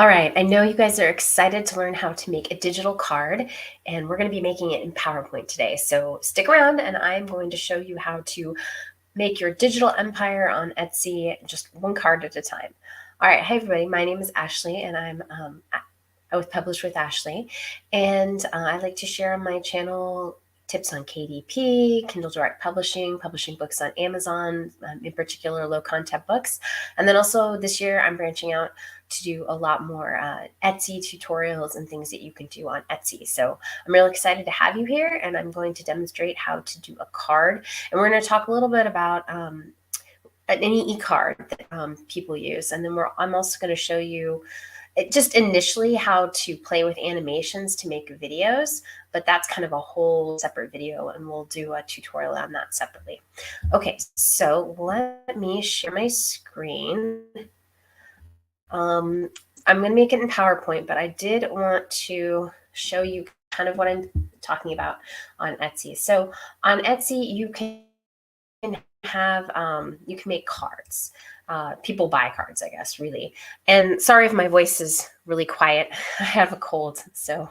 All right, I know you guys are excited to learn how to make a digital card, and we're going to be making it in PowerPoint today. So stick around, and I'm going to show you how to make your digital empire on Etsy just one card at a time. All right, hi everybody, my name is Ashley, and I was published with Ashley, and I like to share on my channel tips on KDP, Kindle Direct Publishing, publishing books on Amazon, in particular low content books. And then also this year I'm branching out to do a lot more Etsy tutorials and things that you can do on Etsy. So I'm really excited to have you here, and I'm going to demonstrate how to do a card. And we're going to talk a little bit about any eCard that people use. And then I'm also going to show you just initially how to play with animations to make videos, but that's kind of a whole separate video, and we'll do a tutorial on that separately. Okay, so let me share my screen. I'm going to make it in PowerPoint, but I did want to show you kind of what I'm talking about on Etsy. So on Etsy, you can make cards. People buy cards, I guess, really. And sorry if my voice is really quiet. I have a cold. So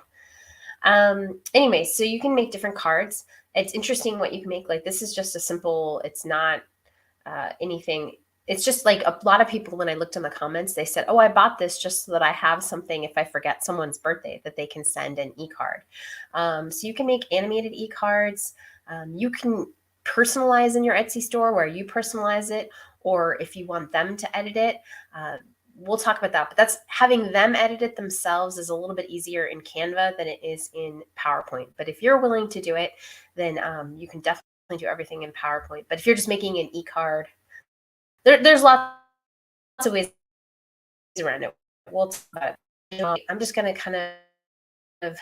anyway, so you can make different cards. It's interesting what you can make. Like this is just a simple, it's not anything. It's just like a lot of people, when I looked in the comments, they said, oh, I bought this just so that I have something if I forget someone's birthday that they can send an e-card. So you can make animated e-cards. You can personalize in your Etsy store where you personalize it, or if you want them to edit it, we'll talk about that. But that's having them edit it themselves is a little bit easier in Canva than it is in PowerPoint. But if you're willing to do it, then you can definitely do everything in PowerPoint. But if you're just making an e-card, there's lots of ways around it. We'll talk about it. I'm just going to kind of,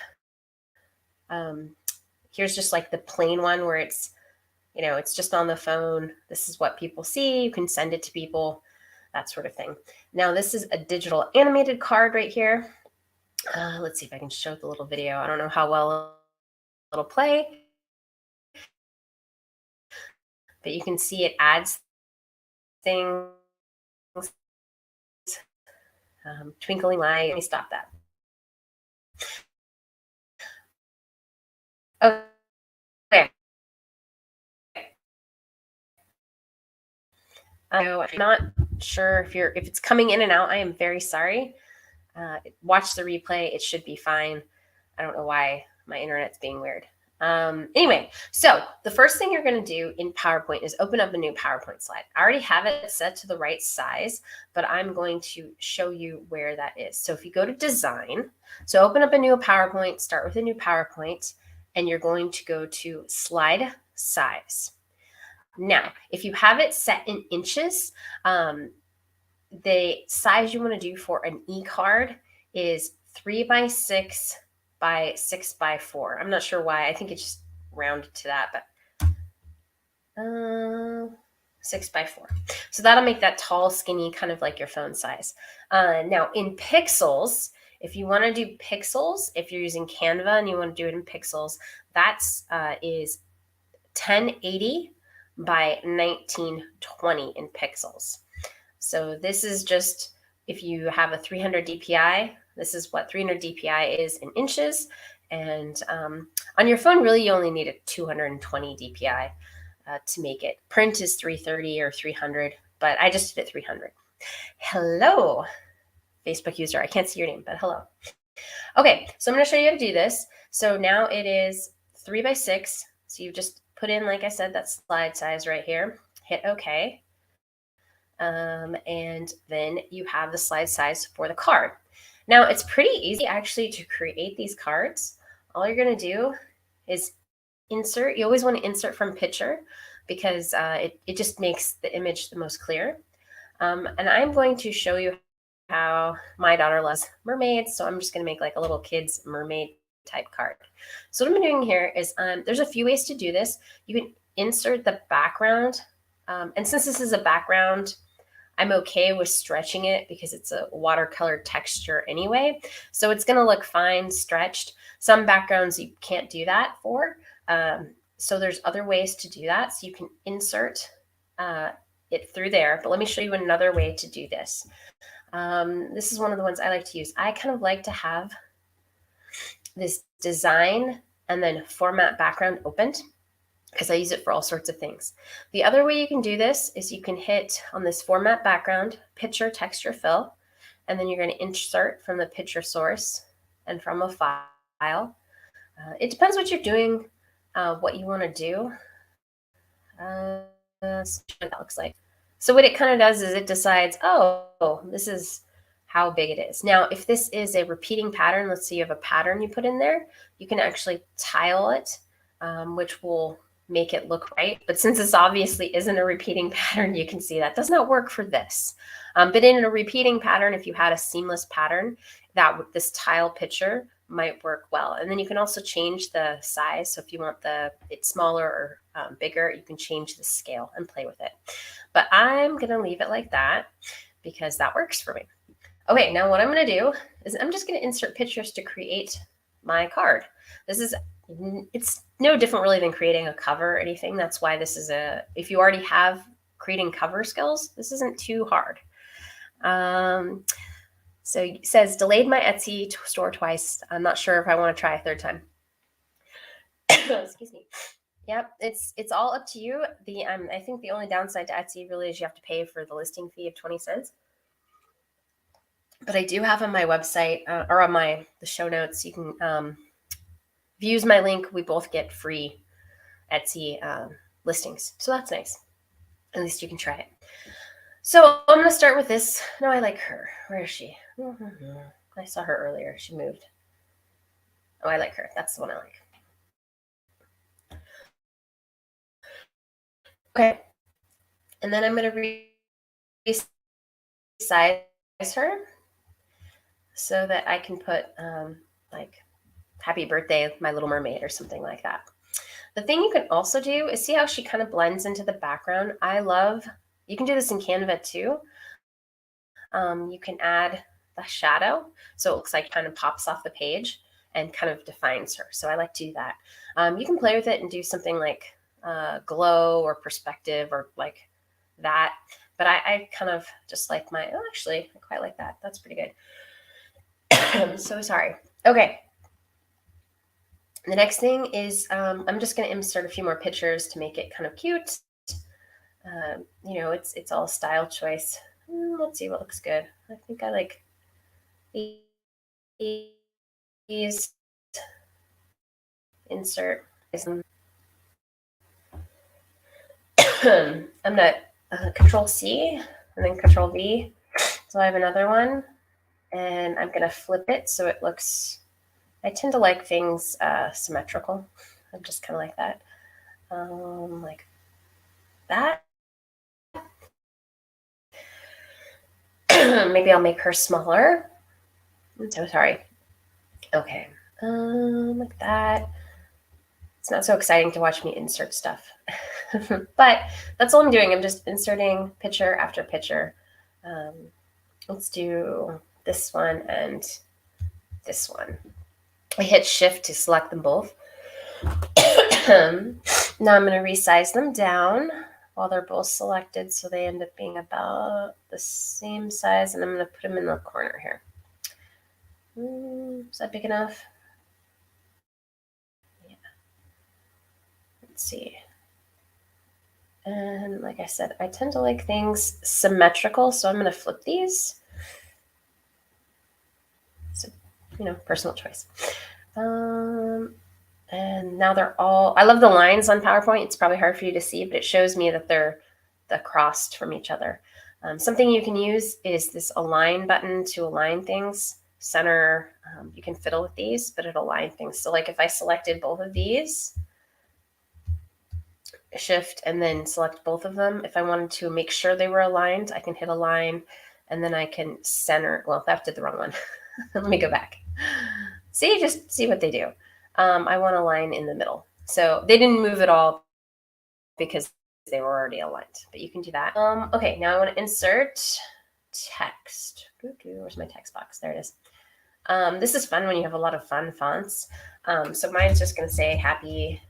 here's just like the plain one where it's, it's just on the phone. This is what people see. You can send it to people, that sort of thing. Now, this is a digital animated card right here. Let's see if I can show the little video. I don't know how well it'll play, but you can see it adds things. Twinkling light. Let me stop that. Okay. I'm not sure if it's coming in and out. I am very sorry. Watch the replay. It should be fine. I don't know why my internet's being weird. Anyway, so the first thing you're going to do in PowerPoint is open up a new PowerPoint slide. I already have it set to the right size, but I'm going to show you where that is. So if you go to Design, so open up a new PowerPoint, start with a new PowerPoint, and you're going to go to Slide Size. Now, if you have it set in inches, the size you want to do for an e-card is 3x6 by 6x4. I'm not sure why. I think it's just rounded to that, but 6x4. So that'll make that tall, skinny, kind of like your phone size. Now in pixels, if you want to do pixels, if you're using Canva and you want to do it in pixels, that's is 1080 by 1920 in pixels. So this is just, if you have a 300 DPI, this is what 300 DPI is in inches. And on your phone, really, you only need a 220 DPI to make it. Print is 330 or 300, but I just did it 300. Hello, Facebook user. I can't see your name, but hello. Okay, so I'm going to show you how to do this. So now it is 3x6. So you just put in, like I said, that slide size right here. Hit OK. And then you have the slide size for the card. Now, it's pretty easy actually to create these cards. All you're going to do is insert. You always want to insert from picture because it just makes the image the most clear. And I'm going to show you how my daughter loves mermaids. So I'm just going to make like a little kid's mermaid type card. So what I'm doing here is there's a few ways to do this. You can insert the background. And since this is a background, I'm okay with stretching it because it's a watercolor texture anyway. So it's going to look fine stretched. Some backgrounds you can't do that for. So there's other ways to do that. So you can insert it through there. But let me show you another way to do this. This is one of the ones I like to use. I kind of like to have this design and then format background opened because I use it for all sorts of things. The other way you can do this is you can hit on this format background, picture, texture, fill, and then you're going to insert from the picture source and from a file. It depends what you're doing, what you want to do. So what that looks like. So what it kind of does is it decides, oh, this is how big it is. Now, if this is a repeating pattern, let's say you have a pattern you put in there, you can actually tile it, which will make it look right. But since this obviously isn't a repeating pattern, you can see that does not work for this. But in a repeating pattern, if you had a seamless pattern, that this tile picture might work well. And then you can also change the size. So if you want it smaller or bigger, you can change the scale and play with it. But I'm going to leave it like that because that works for me. Okay, now what I'm going to do is I'm just going to insert pictures to create my card. It's no different really than creating a cover or anything. That's why this is if you already have creating cover skills, this isn't too hard. So it says delayed my Etsy store twice. I'm not sure if I want to try a third time. Excuse me. Yep, it's all up to you. I think the only downside to Etsy really is you have to pay for the listing fee of 20 cents. But I do have on my website or on the show notes, you can if you use my link, we both get free Etsy listings. So that's nice. At least you can try it. So I'm going to start with this. No, I like her. Where is she? I saw her earlier. She moved. Oh, I like her. That's the one I like. Okay. And then I'm going to resize her so that I can put like happy birthday, my little mermaid or something like that. The thing you can also do is see how she kind of blends into the background. You can do this in Canva too. You can add the shadow so it looks like it kind of pops off the page and kind of defines her. So I like to do that. You can play with it and do something like glow or perspective or like that. But I kind of just like actually, I quite like that. That's pretty good. I'm so sorry. Okay. The next thing is I'm just going to insert a few more pictures to make it kind of cute. It's all style choice. Let's see what looks good. I think I like these. Insert. I'm going to Control C and then Control V. So I have another one and I'm going to flip it so it looks, I tend to like things symmetrical. I'm just kind of like that. Like that. Maybe I'll make her smaller. I'm so sorry. Okay. Like that. It's not so exciting to watch me insert stuff. But that's all I'm doing. I'm just inserting picture after picture. Let's do this one and this one. I hit Shift to select them both. Now I'm going to resize them down while they're both selected so they end up being about the same size, and I'm going to put them in the corner here. Is that big enough? Yeah. Let's see. And like I said, I tend to like things symmetrical, so I'm going to flip these. So, personal choice. And now they're all, I love the lines on PowerPoint. It's probably hard for you to see, but it shows me that they're crossed from each other. Something you can use is this align button to align things. Center, you can fiddle with these, but it'll align things. So like if I selected both of these, Shift and then select both of them. If I wanted to make sure they were aligned, I can hit align and then I can center. Well, that did the wrong one. Let me go back. Just see what they do. I want to line in the middle. So they didn't move at all because they were already aligned, but you can do that. Okay, now I want to insert text. Where's my text box? There it is. This is fun when you have a lot of fun fonts. So mine's just going to say happy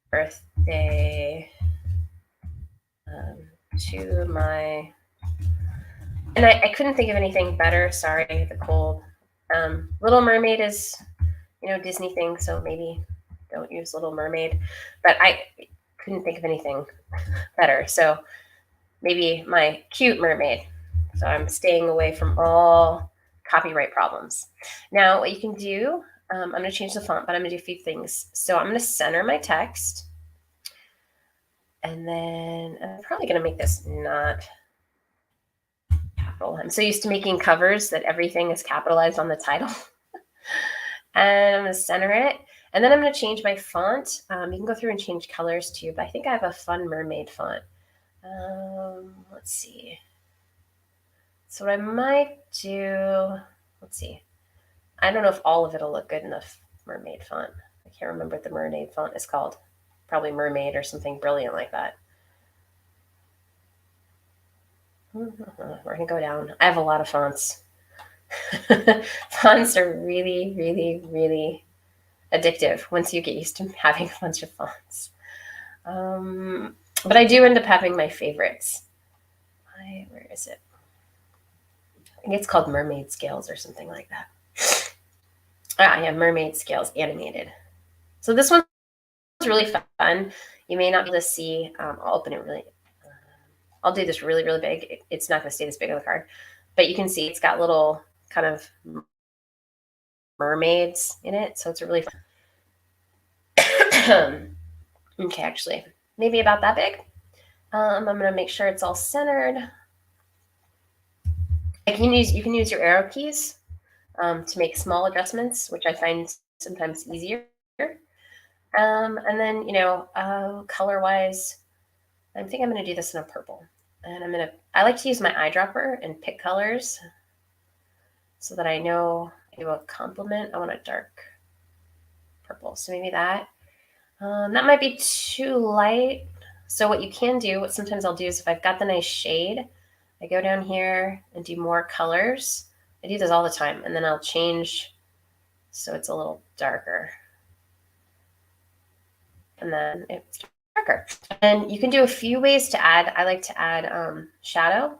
birthday to my And I couldn't think of anything better. Sorry, the cold. Little Mermaid is, Disney thing, so maybe don't use Little Mermaid. But I couldn't think of anything better. So maybe my cute mermaid. So I'm staying away from all copyright problems. Now, what you can do, I'm going to change the font, but I'm going to do a few things. So I'm going to center my text. And then I'm probably going to make this not capital. I'm so used to making covers that everything is capitalized on the title. And I'm going to center it. And then I'm going to change my font. You can go through and change colors too, but I think I have a fun mermaid font. Let's see. So what I might do, let's see. I don't know if all of it will look good in the mermaid font. I can't remember what the mermaid font is called. Probably mermaid or something brilliant like that. We're going to go down. I have a lot of fonts. Fonts are really, really, really addictive once you get used to having a bunch of fonts. But I do end up having my favorites. Where is it? I think it's called Mermaid Scales or something like that. Yeah, Mermaid Scales Animated. So this one's really fun. You may not be able to see. I'll open it really. I'll do this really, really big. It's not going to stay this big on the card. But you can see it's got little kind of mermaids in it. So it's a really fun. Okay, actually, maybe about that big. I'm going to make sure it's all centered. You can use your arrow keys to make small adjustments, which I find sometimes easier. And then, color-wise, I think I'm going to do this in a purple. And I like to use my eyedropper and pick colors so that I know I do a complement. I want a dark purple. So maybe that. That might be too light. So what you can do, what sometimes I'll do is if I've got the nice shade, I go down here and do more colors. I do this all the time. And then I'll change so it's a little darker. And then it's darker. And you can do a few ways to add. I like to add shadow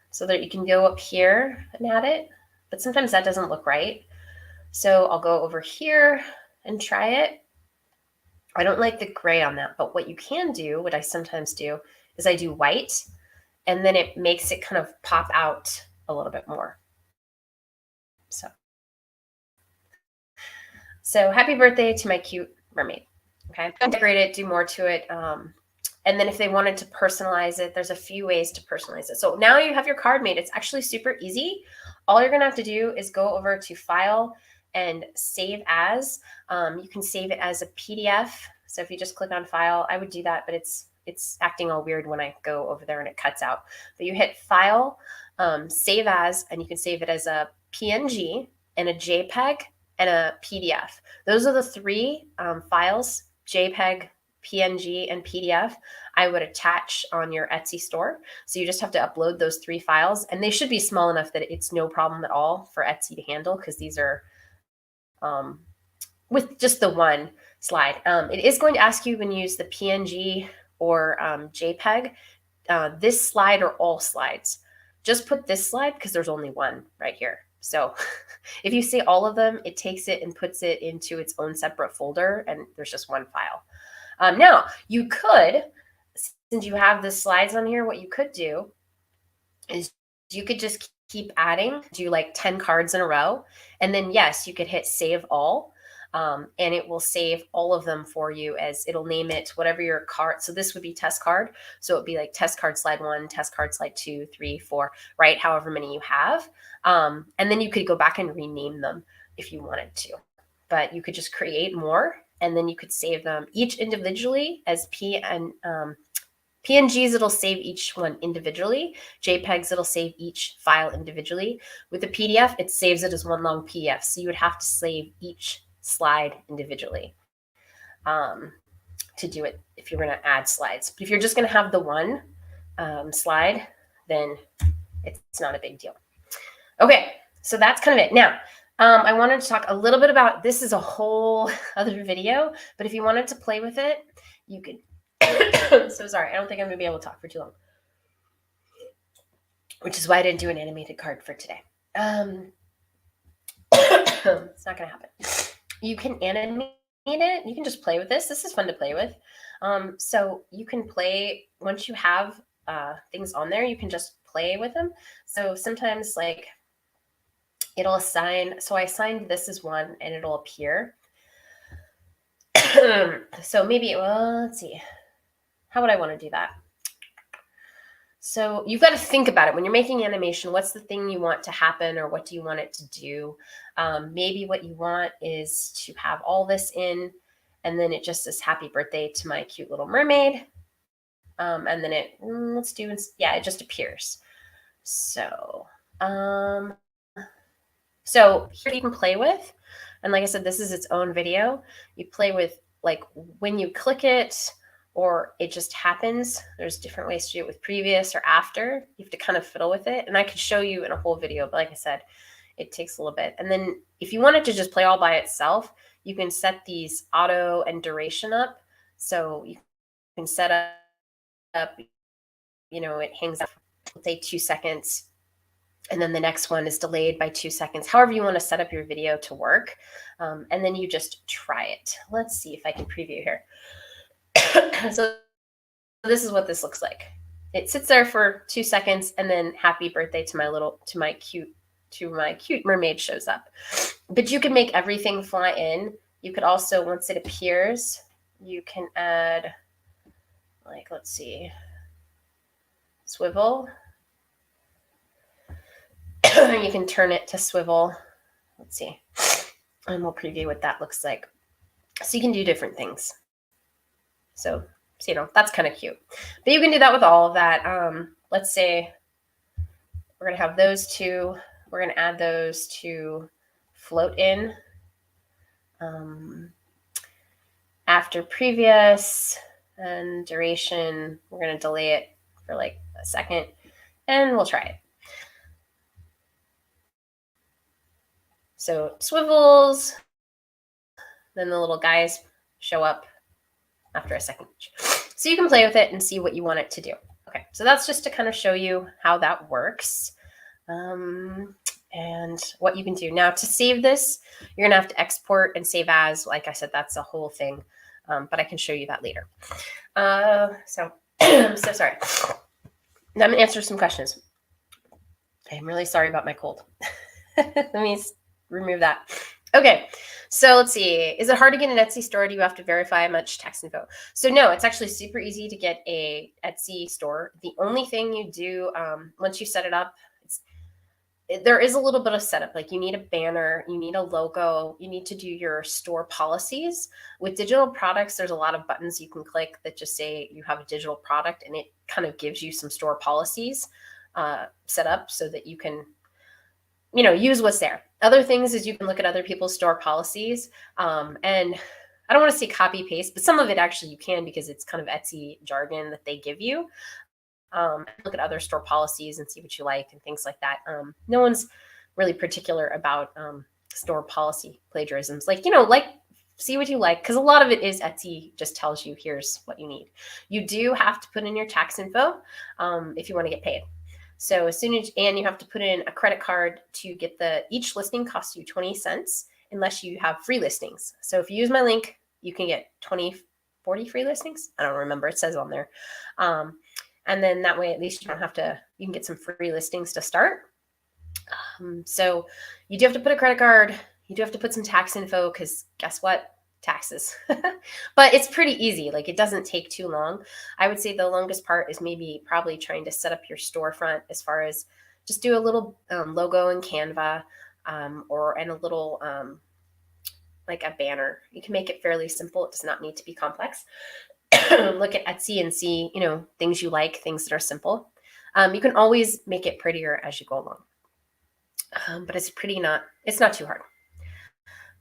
so that you can go up here and add it. But sometimes that doesn't look right. So I'll go over here and try it. I don't like the gray on that, but what you can do, what I sometimes do, is I do white, and then it makes it kind of pop out a little bit more. So happy birthday to my cute mermaid. Okay, decorate it, do more to it. And then if they wanted to personalize it, there's a few ways to personalize it. So now you have your card made. It's actually super easy. All you're gonna have to do is go over to File and Save As. You can save it as a PDF. So if you just click on File, I would do that, but it's acting all weird when I go over there and it cuts out. But you hit File, Save As, and you can save it as a PNG and a JPEG and a PDF. Those are the three files, JPEG, PNG, and PDF, I would attach on your Etsy store. So you just have to upload those three files, and they should be small enough that it's no problem at all for Etsy to handle, because these are with just the one slide. It is going to ask you when you use the PNG or JPEG, this slide or all slides. Just put this slide because there's only one right here. So if you see all of them, it takes it and puts it into its own separate folder, and there's just one file. Now, you could, since you have the slides on here, what you could do is you could just keep adding, do like 10 cards in a row. And then, yes, you could hit Save All, and it will save all of them for you, as it'll name it whatever your card. So this would be test card. So it'd be like test card slide 1, test card slide 2, 3, 4, right? However many you have. And then you could go back and rename them if you wanted to. But you could just create more, and then you could save them each individually as PNGs, it'll save each one individually. JPEGs, it'll save each file individually. With the PDF, it saves it as one long PDF. So you would have to save each slide individually to do it if you're going to add slides. But if you're just going to have the one slide, then it's not a big deal. Okay, so that's kind of it. Now, I wanted to talk a little bit about, this is a whole other video, but if you wanted to play with it, you could. So sorry, I don't think I'm going to be able to talk for too long. which is why I didn't do an animated card for today. It's not going to happen. You can animate it. You can just play with this. This is fun to play with. So you can play once you have things on there. You can just play with them. So sometimes like it'll assign. So I assigned this as one, and it'll appear. So maybe, well, let's see. How would I want to do that? So you've got to think about it when you're making animation. What's the thing you want to happen, or what do you want it to do? Maybe what you want is to have all this in, and then it just says happy birthday to my cute little mermaid. And then it, it just appears. So, so here you can play with, and like I said, this is its own video. You play with like when you click it, or it just happens. There's different ways to do it with previous or after. You have to kind of fiddle with it. And I could show you in a whole video, but like I said, it takes a little bit. And then if you want it to just play all by itself, you can set these auto and duration up. So you can set up, it hangs up, let's say 2 seconds. And then the next one is delayed by 2 seconds, however you want to set up your video to work. And then you just try it. Let's see if I can preview here. So this is what this looks like. It sits there for 2 seconds, and then happy birthday to my cute mermaid shows up. But you can make everything fly in. You could also, once it appears, you can add, like, let's see, swivel. You can turn it to swivel. Let's see. And we'll preview what that looks like. So you can do different things. So that's kind of cute. But you can do that with all of that. Let's say we're going to have those two. We're going to add those to float in. After previous and duration, we're going to delay it for like a second, and we'll try it. So swivels, then the little guys show up after a second. So you can play with it and see what you want it to do. Okay, so that's just to kind of show you how that works and what you can do. Now to save this, you're gonna have to export and save as. Like I said, that's a whole thing, but I can show you that later. So I'm so sorry. Now I'm gonna answer some questions. I'm really sorry about my cold. Let me remove that. Okay, so let's see. Is it hard to get an Etsy store? Do you have to verify much tax info? So no, it's actually super easy to get a Etsy store. The only thing you do once you set it up, there is a little bit of setup. Like you need a banner, you need a logo, you need to do your store policies. With digital products, there's a lot of buttons you can click that just say you have a digital product, and it kind of gives you some store policies set up so that you can use what's there. Other things is you can look at other people's store policies. And I don't want to say copy paste, but some of it actually you can, because it's kind of Etsy jargon that they give you. Look at other store policies and see what you like and things like that. No one's really particular about store policy plagiarisms. See what you like, because a lot of it is Etsy just tells you here's what you need. You do have to put in your tax info if you want to get paid. So and you have to put in a credit card to get each listing costs you 20 cents unless you have free listings. So if you use my link, you can get 40 free listings. I don't remember, it says on there. And then that way, at least you can get some free listings to start. So you do have to put a credit card. You do have to put some tax info, because guess what? Taxes. But it's pretty easy. Like, it doesn't take too long. I would say the longest part is probably trying to set up your storefront, as far as just do a little logo in Canva and a little like a banner. You can make it fairly simple. It does not need to be complex. Look at Etsy and see, things you like, things that are simple. You can always make it prettier as you go along. But it's not too hard.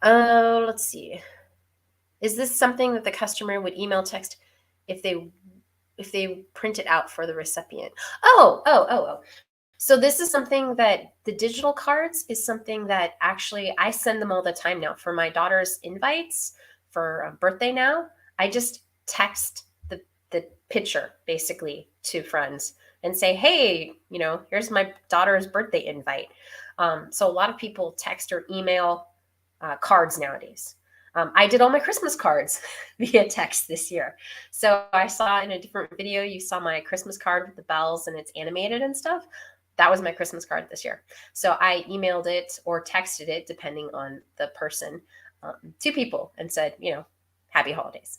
Let's see. Is this something that the customer would email text if they print it out for the recipient? Oh. So this is something that the digital cards is something that actually I send them all the time now for my daughter's invites for a birthday now. I just text the picture basically to friends and say, hey, here's my daughter's birthday invite. So a lot of people text or email cards nowadays. I did all my Christmas cards via text this year. So I saw in a different video, you saw my Christmas card with the bells and it's animated and stuff. That was my Christmas card this year. So I emailed it or texted it, depending on the person, to people and said, happy holidays.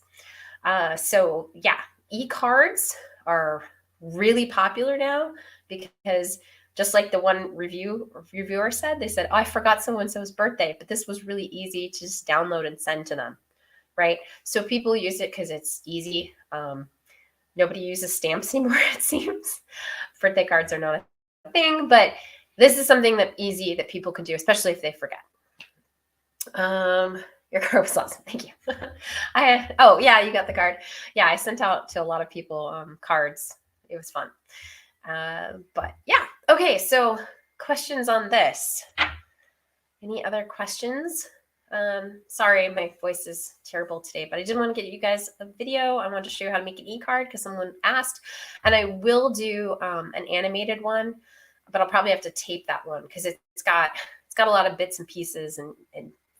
So yeah, eCards are really popular now because just like the one reviewer said, they said, oh, I forgot so-and-so's birthday, but this was really easy to just download and send to them, right? So people use it because it's easy. Nobody uses stamps anymore, it seems. Birthday cards are not a thing, but this is something that people can do, especially if they forget. Your card was awesome. Thank you. Oh yeah, you got the card. Yeah, I sent out to a lot of people cards. It was fun. But yeah. Okay, so questions on this. Any other questions? Sorry, my voice is terrible today, but I did want to get you guys a video. I wanted to show you how to make an e-card because someone asked, and I will do an animated one, but I'll probably have to tape that one because it's got a lot of bits and pieces and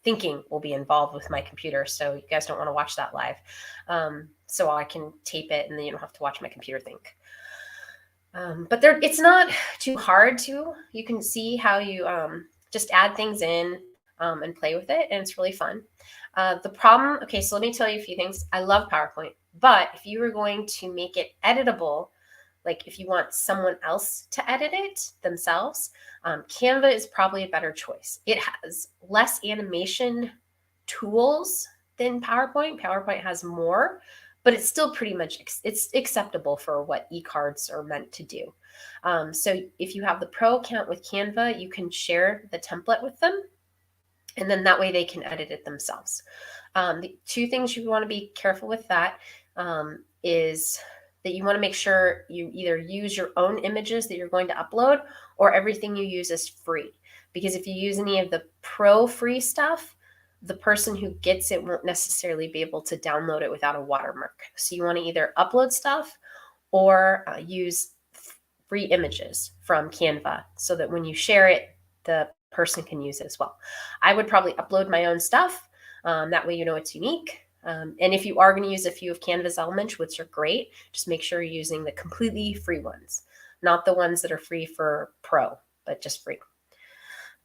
thinking will be involved with my computer. So you guys don't want to watch that live. So I can tape it and then you don't have to watch my computer think. But it's not too hard to. You can see how you just add things in and play with it, and it's really fun. The problem, okay, so let me tell you a few things. I love PowerPoint, but if you were going to make it editable, like if you want someone else to edit it themselves, Canva is probably a better choice. It has less animation tools than PowerPoint. PowerPoint has more, but it's still pretty much, it's acceptable for what eCards are meant to do. So if you have the pro account with Canva, you can share the template with them, and then that way they can edit it themselves. The two things you want to be careful with that is that you want to make sure you either use your own images that you're going to upload or everything you use is free. Because if you use any of the pro free stuff, the person who gets it won't necessarily be able to download it without a watermark. So you want to either upload stuff or use free images from Canva so that when you share it, the person can use it as well. I would probably upload my own stuff. That way you know it's unique. And if you are going to use a few of Canva's elements, which are great, just make sure you're using the completely free ones, not the ones that are free for pro, but just free.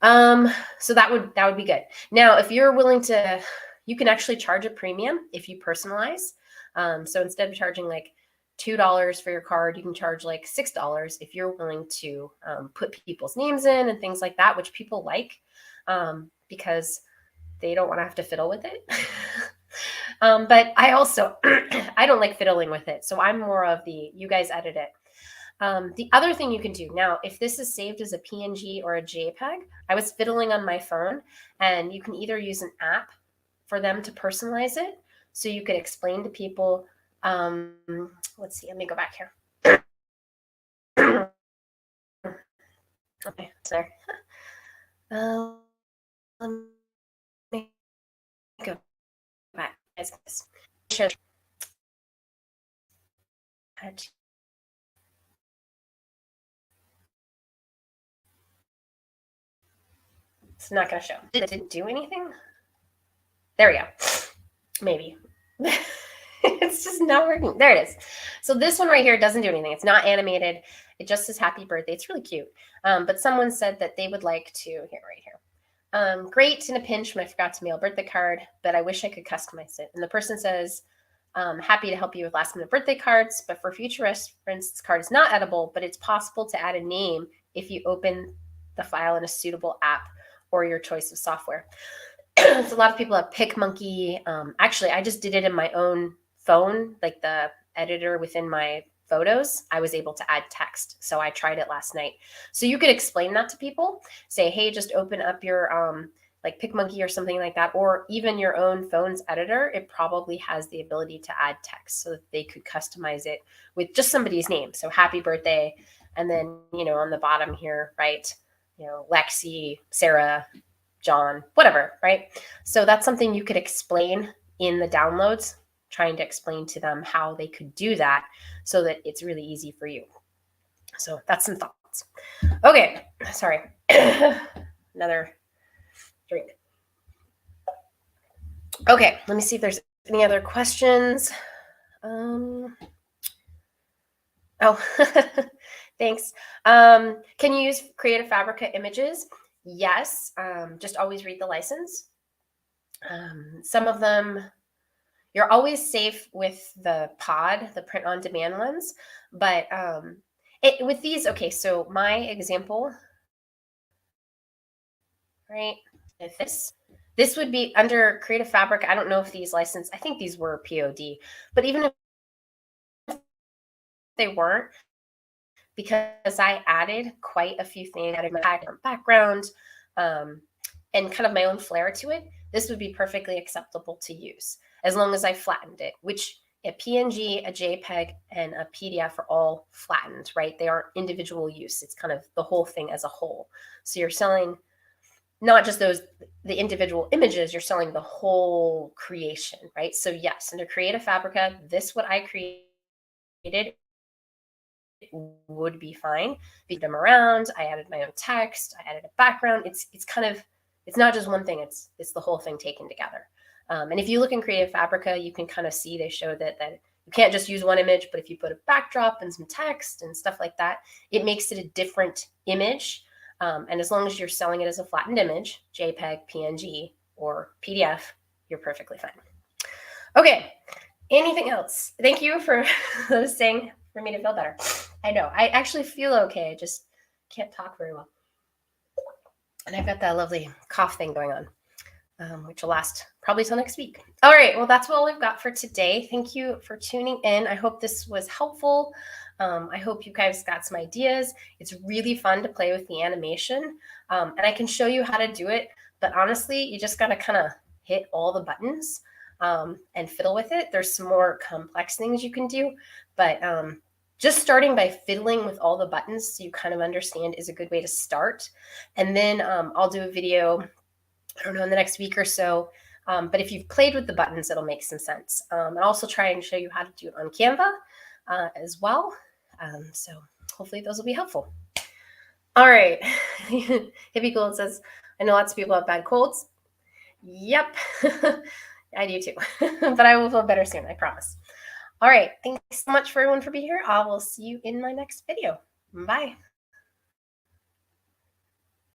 So that would be good. Now, if you're willing to, you can actually charge a premium if you personalize. So instead of charging like $2 for your card, you can charge like $6 if you're willing to put people's names in and things like that, which people like because they don't want to have to fiddle with it. But I also, I don't like fiddling with it. So I'm more of the, you guys edit it. The other thing you can do now, if this is saved as a PNG or a JPEG, I was fiddling on my phone, and you can either use an app for them to personalize it. So you could explain to people, let's see, let me go back here. Okay, sorry. Let me go back. It's not going to show. It didn't do anything. There we go. Maybe. It's just not working. There it is. So this one right here doesn't do anything. It's not animated. It just says happy birthday. It's really cute. But someone said that they would like to, here, right here. Great in a pinch when I forgot to mail a birthday card, but I wish I could customize it. And the person says, happy to help you with last minute birthday cards, but for future reference, this card is not edible, but it's possible to add a name if you open the file in a suitable app or your choice of software. So a lot of people have PicMonkey. Actually, I just did it in my own phone, like the editor within my photos. I was able to add text. So I tried it last night. So you could explain that to people. Say, hey, just open up your like PicMonkey or something like that, or even your own phone's editor. It probably has the ability to add text so that they could customize it with just somebody's name. So happy birthday. And then, on the bottom here, right, Lexi, Sarah, John, whatever, right? So that's something you could explain in the downloads, trying to explain to them how they could do that so that it's really easy for you. So that's some thoughts. Okay, sorry. Another drink. Okay, let me see if there's any other questions. Oh, thanks. Can you use Creative Fabrica images? Yes, just always read the license. Some of them, you're always safe with the pod, the print on demand ones, but with these, okay, so my example, right, if this would be under Creative Fabric. I don't know if these license, I think these were POD, but even if they weren't, because I added quite a few things, added my background, and kind of my own flair to it, this would be perfectly acceptable to use as long as I flattened it, which a PNG, a JPEG, and a PDF are all flattened, right? They aren't individual use. It's kind of the whole thing as a whole. So you're selling not just the individual images, you're selling the whole creation, right? So yes, under Creative Fabrica, this what I created would be fine. Beat them around. I added my own text. I added a background. It's kind of, it's not just one thing. It's the whole thing taken together. And if you look in Creative Fabrica, you can kind of see they show that you can't just use one image, but if you put a backdrop and some text and stuff like that, it makes it a different image. And as long as you're selling it as a flattened image, JPEG, PNG, or PDF, you're perfectly fine. Okay, anything else? Thank you for saying for me to feel better. I know, I actually feel okay. I just can't talk very well. And I've got that lovely cough thing going on, which will last probably till next week. All right, well, that's all I've got for today. Thank you for tuning in. I hope this was helpful. I hope you guys got some ideas. It's really fun to play with the animation, and I can show you how to do it. But honestly, you just got to kind of hit all the buttons and fiddle with it. There's some more complex things you can do, but just starting by fiddling with all the buttons so you kind of understand is a good way to start. And then I'll do a video, I don't know, in the next week or so. But if you've played with the buttons, it'll make some sense. I'll also try and show you how to do it on Canva as well. So hopefully those will be helpful. All right. Hippie Gold says, I know lots of people have bad colds. Yep, I do too. But I will feel better soon, I promise. All right. Thanks so much for everyone for being here. I will see you in my next video. Bye.